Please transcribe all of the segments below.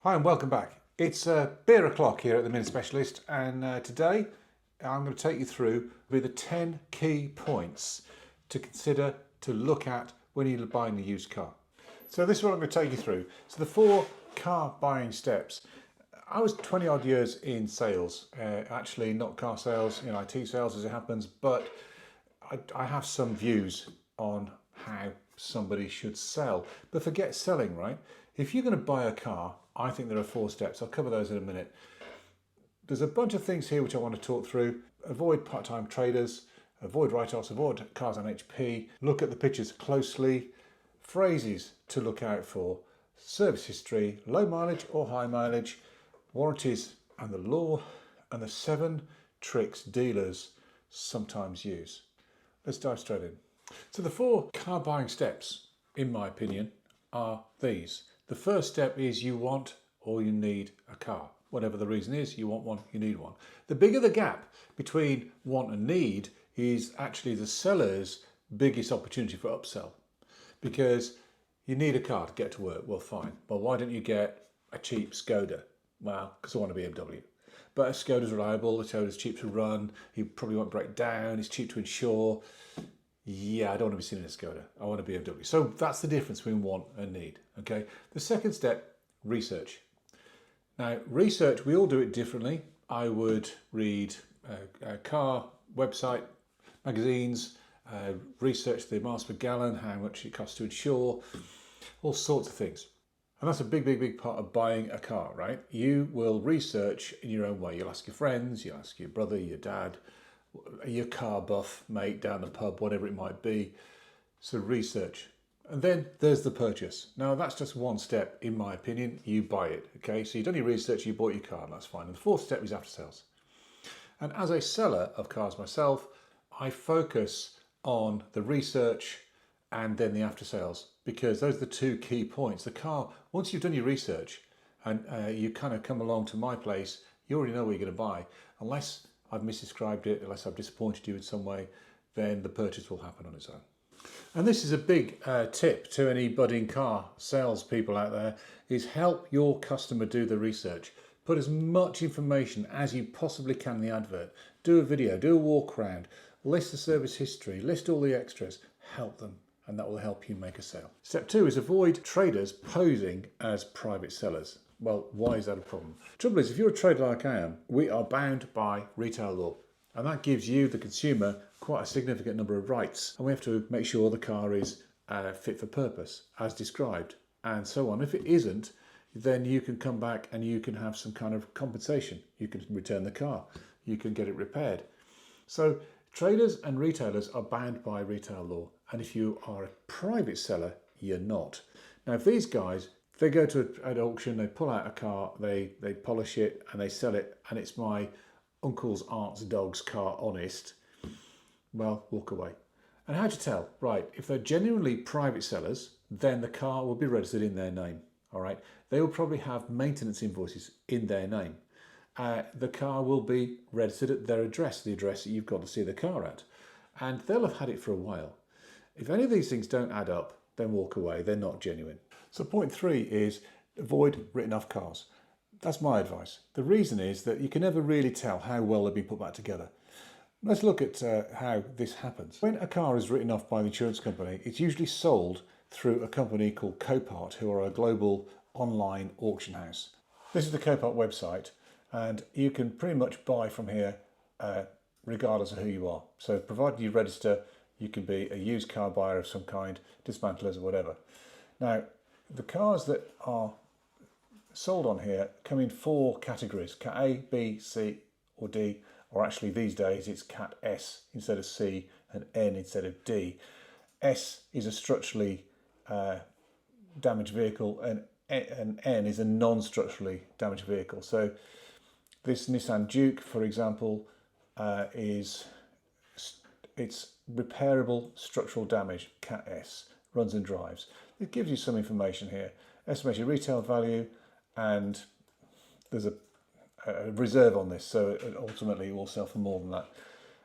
Hi and welcome back. It's beer o'clock here at the Mini Specialist, and today I'm going to take you through the 10 key points to consider, to look at when you're buying a used car. So this is what I'm going to take you through. So the 4 car buying steps. I was 20 odd years in sales, actually not car sales, IT sales as it happens, but I have some views on how somebody should sell. But forget selling, right? If you're going to buy a car, I think there are 4 steps. I'll cover those in a minute. There's a bunch of things here which I want to talk through. Avoid part-time traders, avoid write-offs, avoid cars on HP, look at the pictures closely, phrases to look out for, service history, low mileage or high mileage, warranties and the law, and the 7 tricks dealers sometimes use. Let's dive straight in. So the 4 car buying steps, in my opinion, are these. The first step is you want or you need a car. Whatever the reason is, you want one, you need one. The bigger the gap between want and need is actually the seller's biggest opportunity for upsell. Because you need a car to get to work, well fine. Well, why don't you get a cheap Skoda? Well, because I want a BMW. But a Skoda's reliable, the Skoda's cheap to run, you probably won't break down, it's cheap to insure. Yeah, I don't want to be seen in a Skoda. I want a BMW. So that's the difference between want and need. Okay. The second step, research. Now, research, we all do it differently. I would read a car website, magazines, research the miles per gallon, how much it costs to insure, all sorts of things. And that's a big part of buying a car, right? You will research in your own way. You'll ask your friends, you'll ask your brother, your dad, your car buff mate down the pub, whatever it might be. So research. And then there's the purchase. Now that's just one step, in my opinion. You buy it, okay? So you've done your research, you bought your car, and that's fine. And the 4th step is after sales. And as a seller of cars myself, I focus on the research and then the after sales, because those are the 2 key points. The car, once you've done your research and you kind of come along to my place, you already know what you're going to buy. Unless I've misdescribed it, unless I've disappointed you in some way, then the purchase will happen on its own. And this is a big tip to any budding car sales people out there, is help your customer do the research. Put as much information as you possibly can in the advert. Do a video, do a walk around, list the service history, list all the extras, help them, and that will help you make a sale. Step 2 is avoid traders posing as private sellers. Well, why is that a problem? Trouble is, if you're a trader like I am, we are bound by retail law. And that gives you, the consumer, quite a significant number of rights. And we have to make sure the car is fit for purpose, as described, and so on. If it isn't, then you can come back and you can have some kind of compensation. You can return the car. You can get it repaired. So traders and retailers are bound by retail law. And if you are a private seller, you're not. Now, if these guys, they go to an auction, they pull out a car, they polish it and they sell it, and it's my uncle's aunt's dog's car, honest, well, walk away. And how to tell? Right, if they're genuinely private sellers, then the car will be registered in their name. All right, they will probably have maintenance invoices in their name. The car will be registered at their address, the address that you've got to see the car at, and they'll have had it for a while. If any of these things don't add up, then walk away. They're not genuine. So point 3 is avoid written off cars. That's my advice. The reason is that you can never really tell how well they've been put back together. Let's look at how this happens. When a car is written off by the insurance company, it's usually sold through a company called Copart, who are a global online auction house. This is the Copart website, and you can pretty much buy from here regardless of who you are. So provided you register, you can be a used car buyer of some kind, dismantlers or whatever. Now, the cars that are sold on here come in 4 categories: Cat A, B, C or D, or actually these days it's Cat S instead of C and N instead of D. S is a structurally damaged vehicle and N is a non-structurally damaged vehicle. So this Nissan Duke, for example, it's repairable structural damage, Cat S, runs and drives. It gives you some information here. Estimated retail value, and there's a reserve on this, so ultimately it will sell for more than that.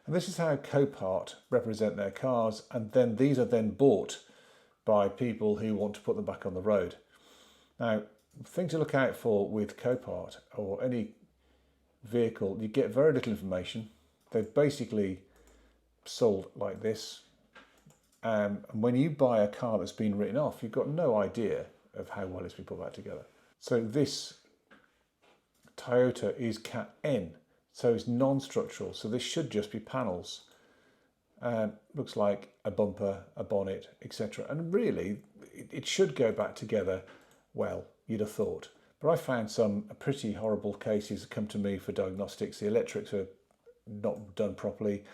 And this is how Copart represent their cars, and then these are then bought by people who want to put them back on the road. Now, thing to look out for with Copart or any vehicle, you get very little information. They're basically sold like this. And when you buy a car that's been written off, you've got no idea of how well it's been put back together. So this Toyota is Cat N, so it's non-structural. So this should just be panels. Looks like a bumper, a bonnet, etc. And really, it should go back together well, you'd have thought. But I found some pretty horrible cases that come to me for diagnostics. The electrics are not done properly,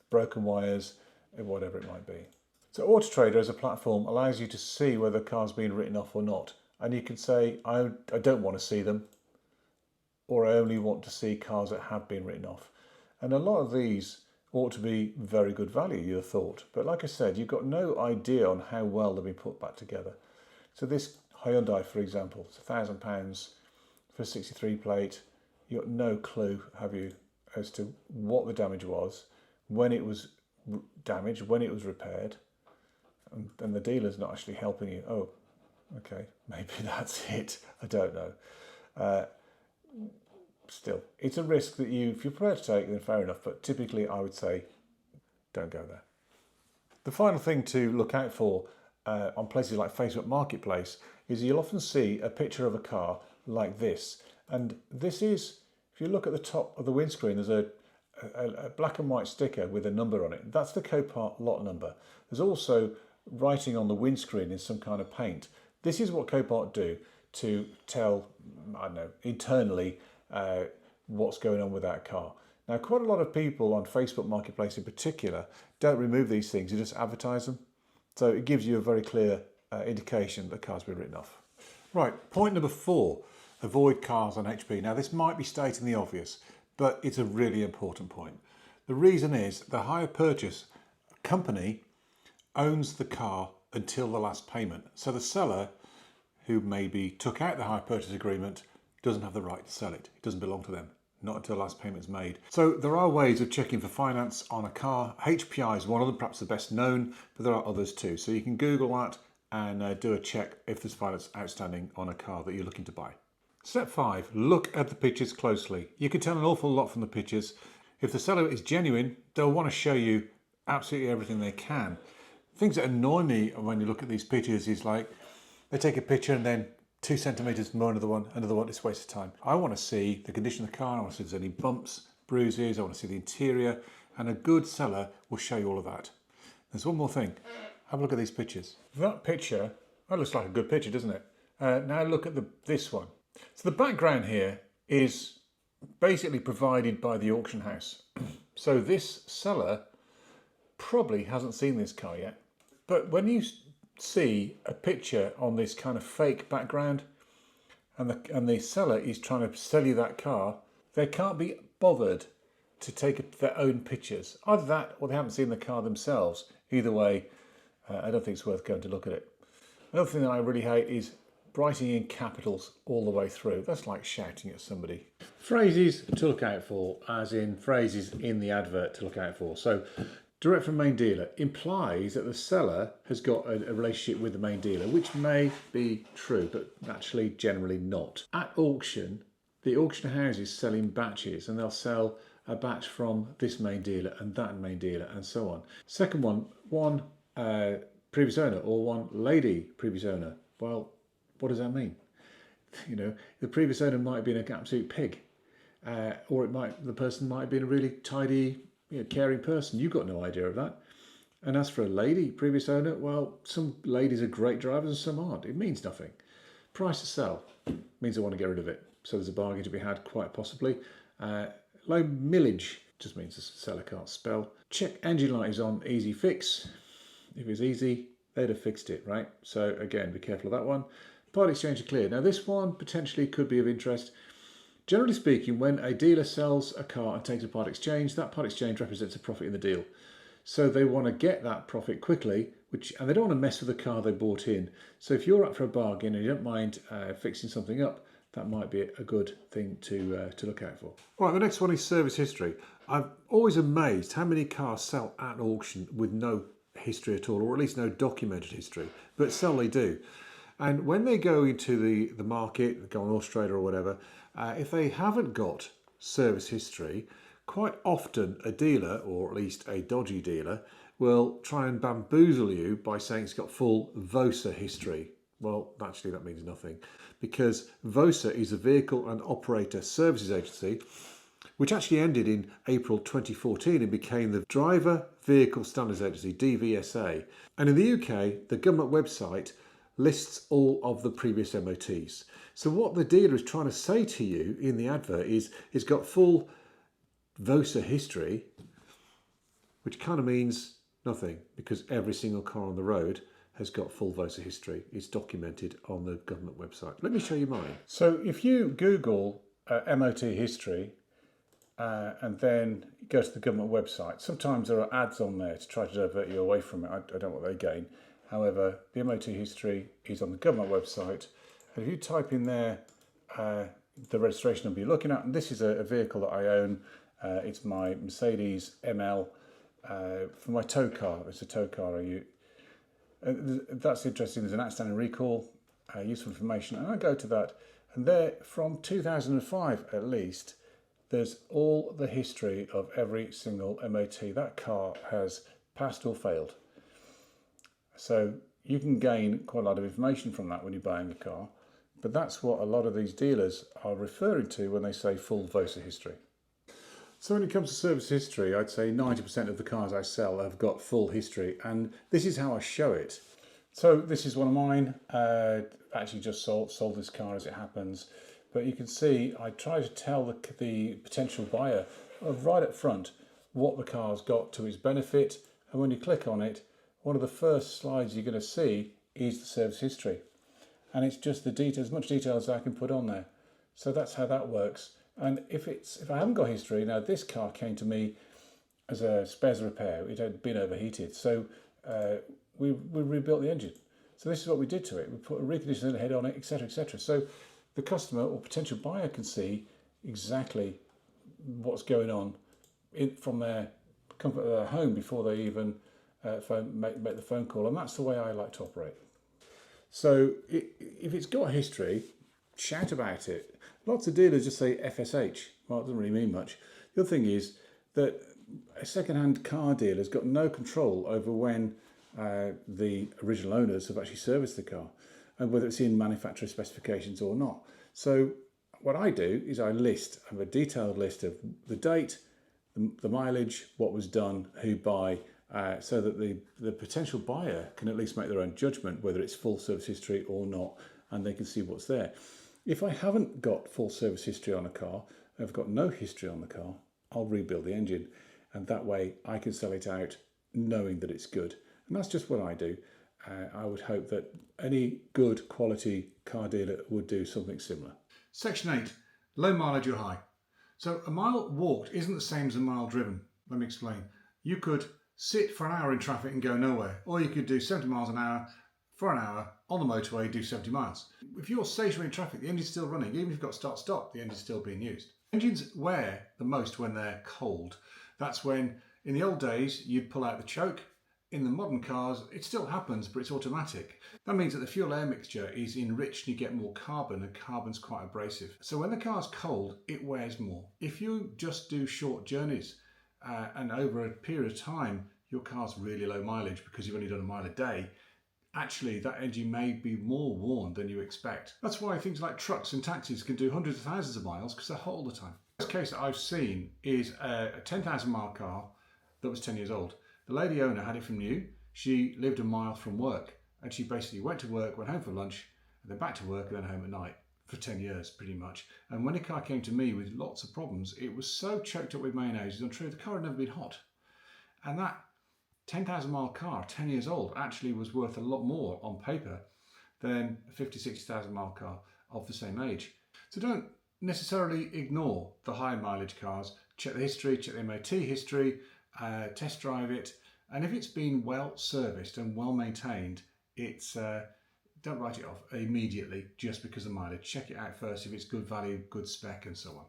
broken wires, whatever it might be. So Auto Trader as a platform allows you to see whether a car's been written off or not. And you can say, I don't want to see them, or I only want to see cars that have been written off. And a lot of these ought to be very good value, you'd have thought. But like I said, you've got no idea on how well they've been put back together. So this Hyundai, for example, it's £1,000 for a 63 plate. You've got no clue, have you, as to what the damage was, when it was damaged, when it was repaired. And the dealer's not actually helping you. Oh, okay, maybe that's it. I don't know. Still, it's a risk that if you're prepared to take, then fair enough. But typically, I would say, don't go there. The final thing to look out for on places like Facebook Marketplace is you'll often see a picture of a car like this. And this is, if you look at the top of the windscreen, there's a black and white sticker with a number on it. That's the Copart lot number. There's also writing on the windscreen in some kind of paint. This is what Copart do to tell, I don't know, internally what's going on with that car. Now, quite a lot of people on Facebook Marketplace in particular don't remove these things, you just advertise them. So it gives you a very clear indication that the car's been written off. Right, point number 4, avoid cars on HP. Now, this might be stating the obvious, but it's a really important point. The reason is the hire purchase company owns the car until the last payment. So the seller, who maybe took out the hire purchase agreement, doesn't have the right to sell it. It doesn't belong to them, not until the last payment's made. So there are ways of checking for finance on a car. HPI is one of them, perhaps the best known, but there are others too. So you can Google that and do a check if there's finance outstanding on a car that you're looking to buy. Step 5, look at the pictures closely. You can tell an awful lot from the pictures. If the seller is genuine, they'll want to show you absolutely everything they can. Things that annoy me when you look at these pictures is like, they take a picture and then 2 centimetres more, another one, it's a waste of time. I want to see the condition of the car, I want to see if there's any bumps, bruises, I want to see the interior, and a good seller will show you all of that. There's one more thing, have a look at these pictures. That picture, that looks like a good picture, doesn't it? Now look at this one. So the background here is basically provided by the auction house. So this seller probably hasn't seen this car yet. But when you see a picture on this kind of fake background and the seller is trying to sell you that car, they can't be bothered to take their own pictures. Either that or they haven't seen the car themselves. Either way, I don't think it's worth going to look at it. Another thing that I really hate is writing in capitals all the way through. That's like shouting at somebody. Phrases to look out for, as in phrases in the advert to look out for. So direct from main dealer implies that the seller has got a relationship with the main dealer, which may be true, but actually generally not. At auction, the auction houses sell in batches, and they'll sell a batch from this main dealer and that main dealer and so on. Second one previous owner or one lady previous owner. Well, what does that mean? You know, the previous owner might have been an absolute pig, or the person might have been a really tidy, caring person. You've got no idea of that. And as for a lady, previous owner, well, some ladies are great drivers and some aren't. It means nothing. Price to sell means I want to get rid of it. So there's a bargain to be had, quite possibly. Low millage just means the seller can't spell. Check engine light is on, easy fix. If it's easy, they'd have fixed it, right? So again, be careful of that one. Part exchange are clear. Now this one potentially could be of interest. Generally speaking, when a dealer sells a car and takes a part exchange, that part exchange represents a profit in the deal. So they want to get that profit quickly, and they don't want to mess with the car they bought in. So if you're up for a bargain and you don't mind fixing something up, that might be a good thing to look out for. All right, the next one is service history. I'm always amazed how many cars sell at auction with no history at all, or at least no documented history, but sell they do. And when they go into the market, go on Australia or whatever, if they haven't got service history, quite often a dealer, or at least a dodgy dealer, will try and bamboozle you by saying it's got full VOSA history. Well, actually that means nothing, because VOSA is a Vehicle and Operator Services Agency, which actually ended in April 2014 and became the Driver Vehicle Standards Agency, DVSA. And in the UK, the government website lists all of the previous MOTs. So what the dealer is trying to say to you in the advert is it's got full VOSA history, which kind of means nothing, because every single car on the road has got full VOSA history. It's documented on the government website. Let me show you mine. So if you Google MOT history and then go to the government website, sometimes there are ads on there to try to divert you away from it. I don't know what they gain. However, the MOT history is on the government website. And if you type in there the registration number you're looking at, and this is a vehicle that I own. It's my Mercedes ML for my tow car. It's a tow car I use. That's interesting. There's an outstanding recall, useful information, and I go to that, and there from 2005 at least, there's all the history of every single MOT that car has passed or failed. So you can gain quite a lot of information from that when you're buying a car, but that's what a lot of these dealers are referring to when they say full VOSA history. So when it comes to service history, I'd say 90% of the cars I sell have got full history, and this is how I show it. So this is one of mine. Actually just sold this car as it happens, but you can see I try to tell the potential buyer right up front what the car's got to its benefit, and when you click on it, one of the first slides you're going to see is the service history, and it's just the detail, as much detail as I can put on there. So that's how that works. And if I haven't got history, now this car came to me as a spares repair. It had been overheated, so we rebuilt the engine. So this is what we did to it. We put a reconditioning head on it, etc., etc. So the customer or potential buyer can see exactly what's going on from their comfort of their home before they even make the phone call. And that's the way I like to operate. So if it's got history, shout about it. Lots of dealers just say FSH. Well, it doesn't really mean much. The other thing is that a second-hand car dealer has got no control over when the original owners have actually serviced the car, and whether it's in manufacturer specifications or not. So what I do is I have a detailed list of the date, the mileage, what was done, who by, so that the potential buyer can at least make their own judgment whether it's full service history or not, and they can see what's there. If I haven't got full service history on a car, I've got no history on the car, I'll rebuild the engine, and that way I can sell it out knowing that it's good. And that's just what I do. I would hope that any good quality car dealer would do something similar. Section 8, low mileage or high. So a mile walked isn't the same as a mile driven. Let me explain. You could sit for an hour in traffic and go nowhere, or you could do 70 miles an hour for an hour on the motorway, do 70 miles. If you're stationary in traffic, the engine's still running. Even if you've got start-stop, the engine's still being used. Engines wear the most when they're cold. That's when, in the old days, you'd pull out the choke. In the modern cars, it still happens, but it's automatic. That means that the fuel air mixture is enriched and you get more carbon, and carbon's quite abrasive. So when the car's cold, it wears more. If you just do short journeys and over a period of time, your car's really low mileage because you've only done a mile a day, actually that engine may be more worn than you expect. That's why things like trucks and taxis can do hundreds of thousands of miles, because they're hot all the time. The best case that I've seen is a 10,000 mile car that was 10 years old. The lady owner had it from new. She lived a mile from work, and she basically went to work, went home for lunch, and then back to work, and then home at night for 10 years pretty much. And when the car came to me with lots of problems, it was so choked up with mayonnaise, it's untrue, the car had never been hot. And that 10,000 mile car, 10 years old, actually was worth a lot more on paper than a 50, 60,000 mile car of the same age. So don't necessarily ignore the high mileage cars. Check the history, check the MOT history, test drive it, and if it's been well serviced and well maintained, don't write it off immediately just because of mileage. Check it out first if it's good value, good spec, and so on.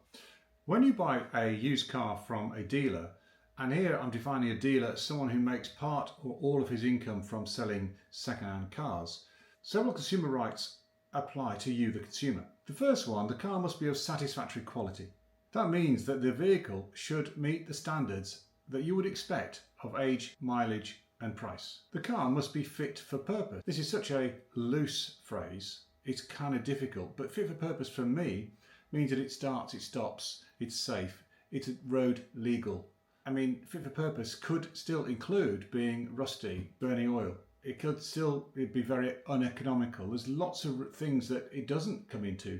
When you buy a used car from a dealer, and here I'm defining a dealer as someone who makes part or all of his income from selling second-hand cars, Several consumer rights apply to you, the consumer. The first one, the car must be of satisfactory quality. That means that the vehicle should meet the standards that you would expect of age, mileage and price. The car must be fit for purpose. This is such a loose phrase, it's kind of difficult, but fit for purpose for me means that it starts, it stops, it's safe, it's road legal. I mean, fit for purpose could still include being rusty, burning oil. It could still be very uneconomical. There's lots of things that it doesn't come into.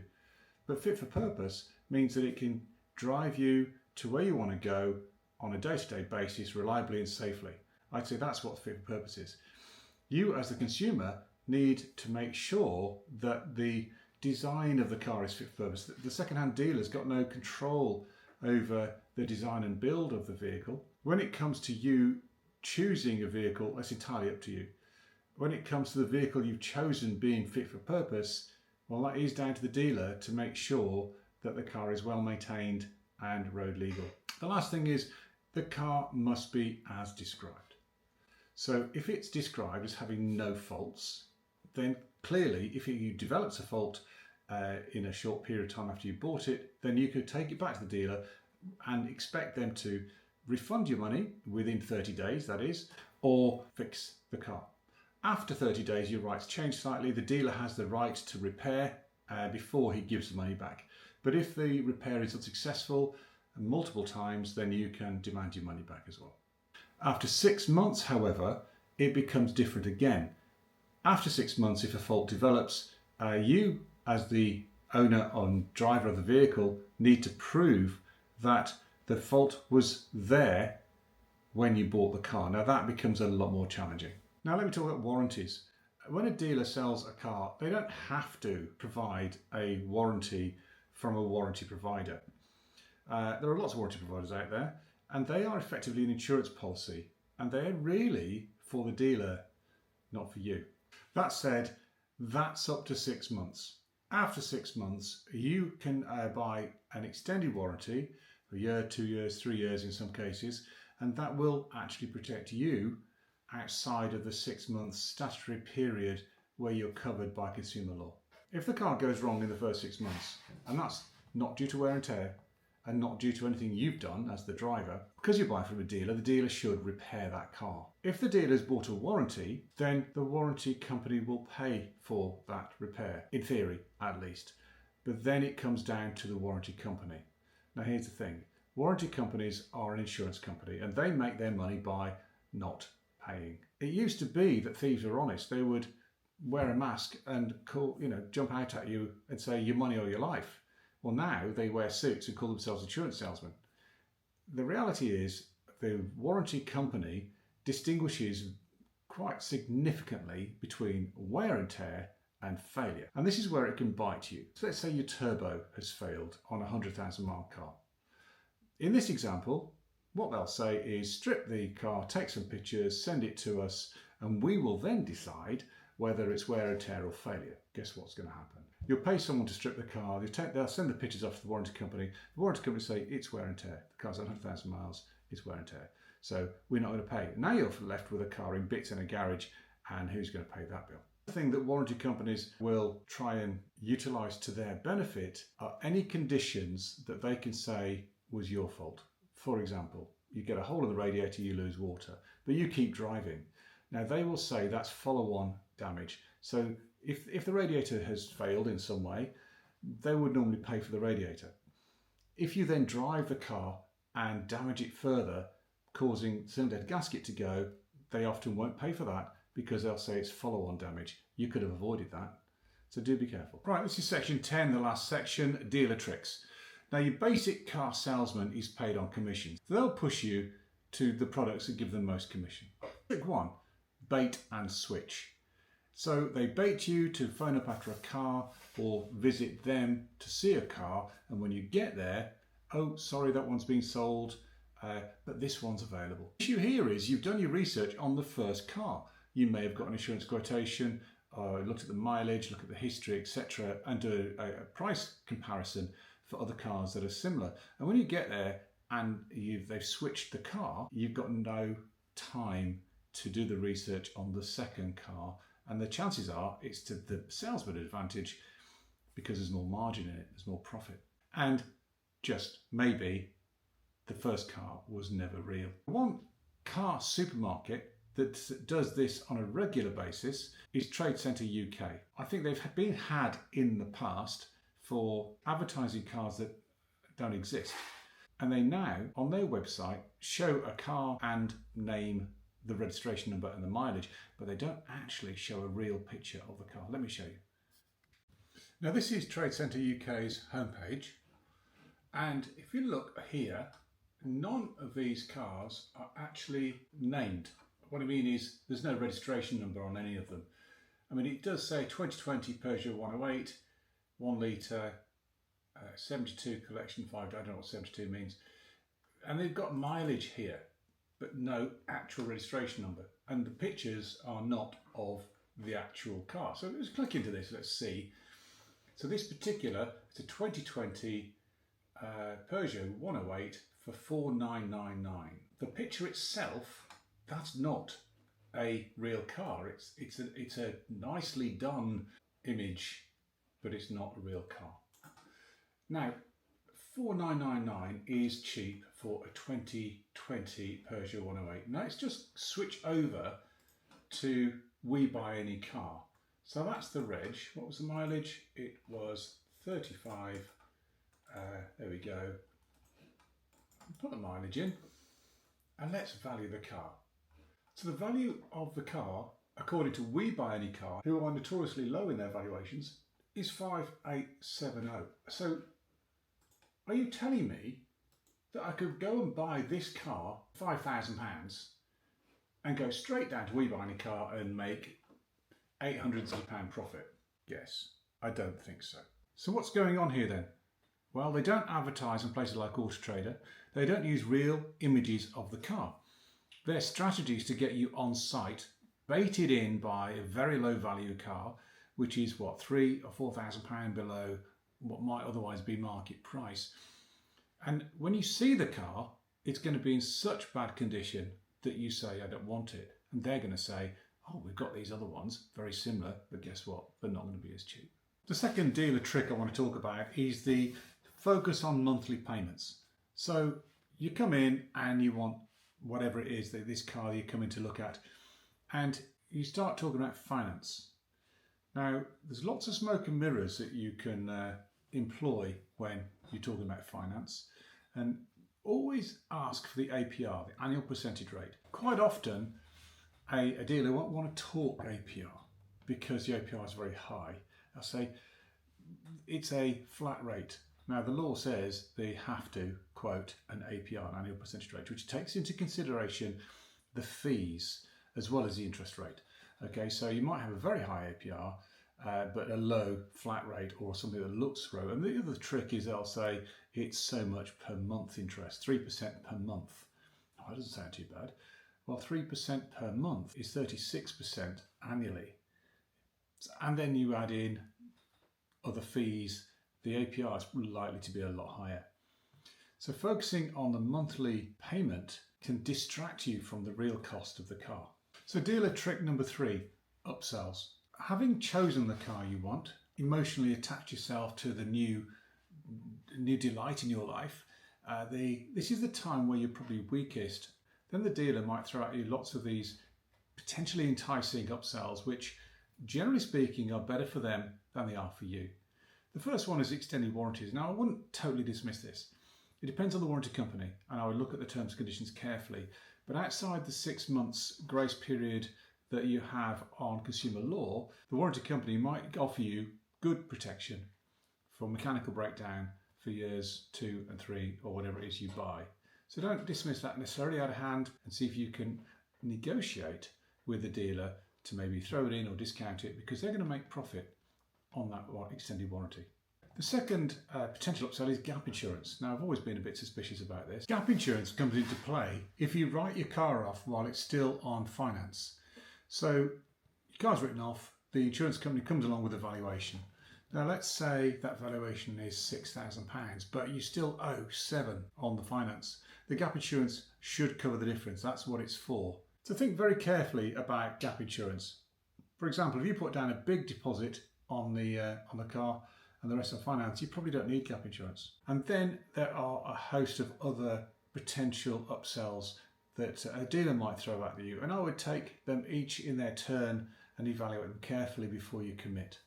But fit for purpose means that it can drive you to where you want to go on a day-to-day basis, reliably and safely. I'd say that's what fit for purpose is. You as the consumer need to make sure that the design of the car is fit for purpose. The second-hand dealer's got no control over the design and build of the vehicle. When it comes to you choosing a vehicle, that's entirely up to you. When it comes to the vehicle you've chosen being fit for purpose, well, that is down to the dealer to make sure that the car is well maintained and road legal. The last thing is the car must be as described. So if it's described as having no faults, then clearly if you develops a fault in a short period of time after you bought it, then you could take it back to the dealer and expect them to refund your money within 30 days, that is, or fix the car. After 30 days, your rights change slightly. The dealer has the right to repair before he gives the money back. But if the repair is unsuccessful multiple times, then you can demand your money back as well. After 6 months, however, it becomes different again. After 6 months, if a fault develops, you as the owner and driver of the vehicle need to prove that the fault was there when you bought the car. Now that becomes a lot more challenging. Now let me talk about warranties. When a dealer sells a car, they don't have to provide a warranty from a warranty provider. There are lots of warranty providers out there, and they are effectively an insurance policy, and they're really for the dealer, not for you. That said, that's up to 6 months. After 6 months, you can buy an extended warranty, a year, 2 years, 3 years in some cases, and that will actually protect you outside of the 6 month statutory period where you're covered by consumer law. If the car goes wrong in the first 6 months, and that's not due to wear and tear, and not due to anything you've done as the driver, because you buy from a dealer, the dealer should repair that car. If the dealer's bought a warranty, then the warranty company will pay for that repair, in theory at least. But then it comes down to the warranty company. Now here's the thing, warranty companies are an insurance company and they make their money by not paying. It used to be that thieves were honest. They would wear a mask and jump out at you and say your money or your life. Well, now they wear suits and call themselves insurance salesmen. The reality is the warranty company distinguishes quite significantly between wear and tear and failure. And this is where it can bite you. So let's say your turbo has failed on a 100,000 mile car. In this example, what they'll say is strip the car, take some pictures, send it to us, and we will then decide whether it's wear and tear or failure. Guess what's going to happen? You'll pay someone to strip the car, they'll send the pictures off to the warranty company. The warranty company say it's wear and tear. The car's 100,000 miles, it's wear and tear. So we're not going to pay. Now you're left with a car in bits in a garage, and who's going to pay that bill? The thing that warranty companies will try and utilise to their benefit are any conditions that they can say was your fault. For example, you get a hole in the radiator, you lose water, but you keep driving. Now they will say that's follow-on damage. So if the radiator has failed in some way, they would normally pay for the radiator. If you then drive the car and damage it further, causing the cylinder head gasket to go, they often won't pay for that because they'll say it's follow-on damage. You could have avoided that. So do be careful. Right, this is section 10, the last section, dealer tricks. Now your basic car salesman is paid on commission. So they'll push you to the products that give them most commission. Trick 1, bait and switch. So they bait you to phone up after a car or visit them to see a car, and when you get there, oh sorry, that one's been sold, but this one's available. The issue here is you've done your research on the first car. You may have got an insurance quotation, looked at the mileage, look at the history, etc., and do a price comparison for other cars that are similar. And when you get there and they've switched the car, you've got no time to do the research on the second car And the chances are it's to the salesman advantage because there's more margin in it, there's more profit. And just maybe the first car was never real. One car supermarket that does this on a regular basis is Trade Centre UK. I think they've been had in the past for advertising cars that don't exist. And they now, on their website, show a car and name the registration number and the mileage, but they don't actually show a real picture of the car. Let me show you. Now this is Trade Centre UK's homepage. And if you look here, none of these cars are actually named. What I mean is there's no registration number on any of them. I mean, it does say 2020 Peugeot 108, 1 litre, 72 collection 5. I don't know what 72 means. And they've got mileage here, but no actual registration number. And the pictures are not of the actual car. So let's click into this, let's see. So this particular, it's a 2020 Peugeot 108 for 4,999. The picture itself, that's not a real car. It's a nicely done image, but it's not a real car. Now, 4,999 is cheap for a 2020 Peugeot 108. Now let's just switch over to We Buy Any Car. So that's the reg. What was the mileage? It was 35. There we go. Put the mileage in and let's value the car. So the value of the car, according to We Buy Any Car, who are notoriously low in their valuations, is 5,870. So are you telling me that I could go and buy this car £5,000 and go straight down to We Buy Any Car and make £800 profit? Yes, I don't think so. So what's going on here then? Well, they don't advertise in places like Auto Trader. They don't use real images of the car. Their strategy is to get you on site, baited in by a very low value car, which is what, £3,000 or £4,000 below what might otherwise be market price. And when you see the car, it's going to be in such bad condition that you say, I don't want it. And they're going to say, oh, we've got these other ones, very similar, but guess what? They're not going to be as cheap. The second dealer trick I want to talk about is the focus on monthly payments. So you come in and you want whatever it is that this car you're coming to look at, and you start talking about finance. Now, there's lots of smoke and mirrors that you can employ when you're talking about finance, and always ask for the APR, the annual percentage rate. Quite often, a dealer won't want to talk APR because the APR is very high. I'll say it's a flat rate. Now, the law says they have to quote an APR, an annual percentage rate, which takes into consideration the fees as well as the interest rate. Okay, so you might have a very high APR, but a low flat rate or something that looks low. And the other trick is they'll say it's so much per month interest, 3% per month. Oh, that doesn't sound too bad. Well, 3% per month is 36% annually. And then you add in other fees, the APR is likely to be a lot higher. So focusing on the monthly payment can distract you from the real cost of the car. So dealer trick number 3, upsells. Having chosen the car you want, emotionally attach yourself to the new delight in your life. This is the time where you're probably weakest. Then the dealer might throw at you lots of these potentially enticing upsells, which generally speaking are better for them than they are for you. The first one is extended warranties. Now, I wouldn't totally dismiss this. It depends on the warranty company, and I would look at the terms and conditions carefully. But outside the 6 months grace period that you have on consumer law, the warranty company might offer you good protection for mechanical breakdown for years 2 and 3 or whatever it is you buy. So don't dismiss that necessarily out of hand, and see if you can negotiate with the dealer to maybe throw it in or discount it, because they're going to make profit on that extended warranty. The second potential upsell is gap insurance. Now, I've always been a bit suspicious about this. Gap insurance comes into play if you write your car off while it's still on finance. So your car's written off, the insurance company comes along with a valuation. Now, let's say that valuation is £6,000, but you still owe 7 on the finance. The gap insurance should cover the difference. That's what it's for. So think very carefully about gap insurance. For example, if you put down a big deposit on the car and the rest on finance, you probably don't need gap insurance. And then there are a host of other potential upsells that a dealer might throw at you, and I would take them each in their turn and evaluate them carefully before you commit.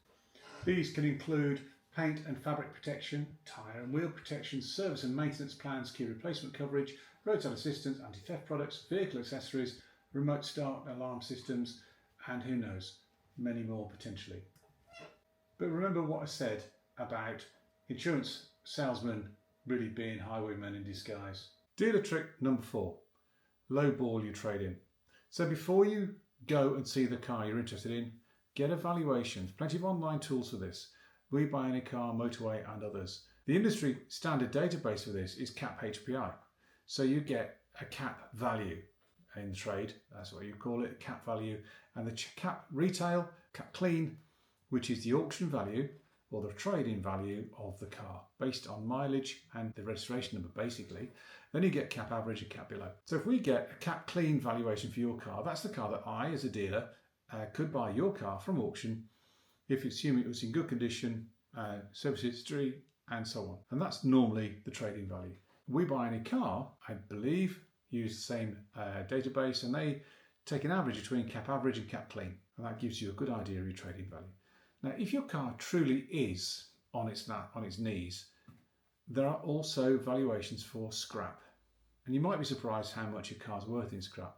These can include paint and fabric protection, tyre and wheel protection, service and maintenance plans, key replacement coverage, roadside assistance, anti-theft products, vehicle accessories, remote start alarm systems, and who knows, many more potentially. But remember what I said about insurance salesmen really being highwaymen in disguise. Dealer trick number 4, lowball your trade-in. So before you go and see the car you're interested in, get evaluations. Plenty of online tools for this. We Buy Any Car, Motorway and others. The industry standard database for this is CAP HPI. So you get a CAP value in the trade, that's what you call it, CAP value, and the CAP retail, CAP clean, which is the auction value or the trade-in value of the car based on mileage and the registration number basically. Then you get CAP average and CAP below. So if we get a CAP clean valuation for your car, that's the car that I as a dealer could buy your car from auction if you assume it was in good condition, service history and so on. And that's normally the trading value. We Buy Any Car, I believe, use the same database, and they take an average between CAP average and CAP clean, and that gives you a good idea of your trading value. Now, if your car truly is on its knees, there are also valuations for scrap, and you might be surprised how much your car's worth in scrap.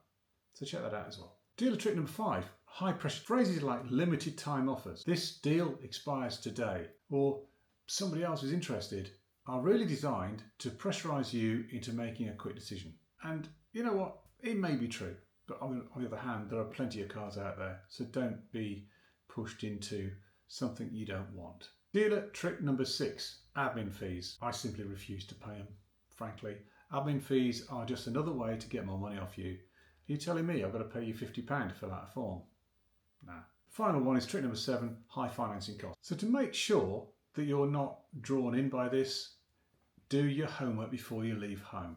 So check that out as well. Dealer trick number 5, high pressure. Phrases like limited time offers, this deal expires today, or somebody else is interested, are really designed to pressurise you into making a quick decision. And you know what? It may be true, but on the other hand, there are plenty of cars out there, so don't be pushed into something you don't want. Dealer trick number 6, admin fees. I simply refuse to pay them, frankly. Admin fees are just another way to get more money off you. Are you telling me I've got to pay you £50 to fill out a form? Nah. The final one is trick number 7, high financing costs. So to make sure that you're not drawn in by this, do your homework before you leave home.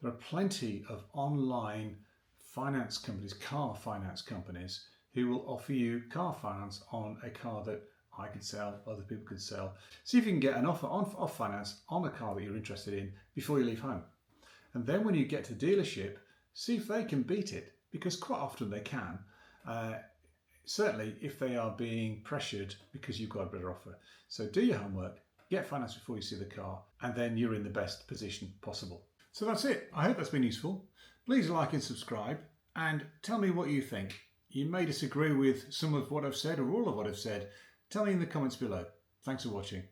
There are plenty of online finance companies, car finance companies, who will offer you car finance on a car that I could sell, other people could sell. See if you can get an offer off finance on a car that you're interested in before you leave home. And then when you get to dealership, see if they can beat it, because quite often they can. Certainly if they are being pressured because you've got a better offer. So do your homework, get finance before you see the car, and then you're in the best position possible. So that's it. I hope that's been useful. Please like and subscribe, and tell me what you think. You may disagree with some of what I've said or all of what I've said. Tell me in the comments below. Thanks for watching.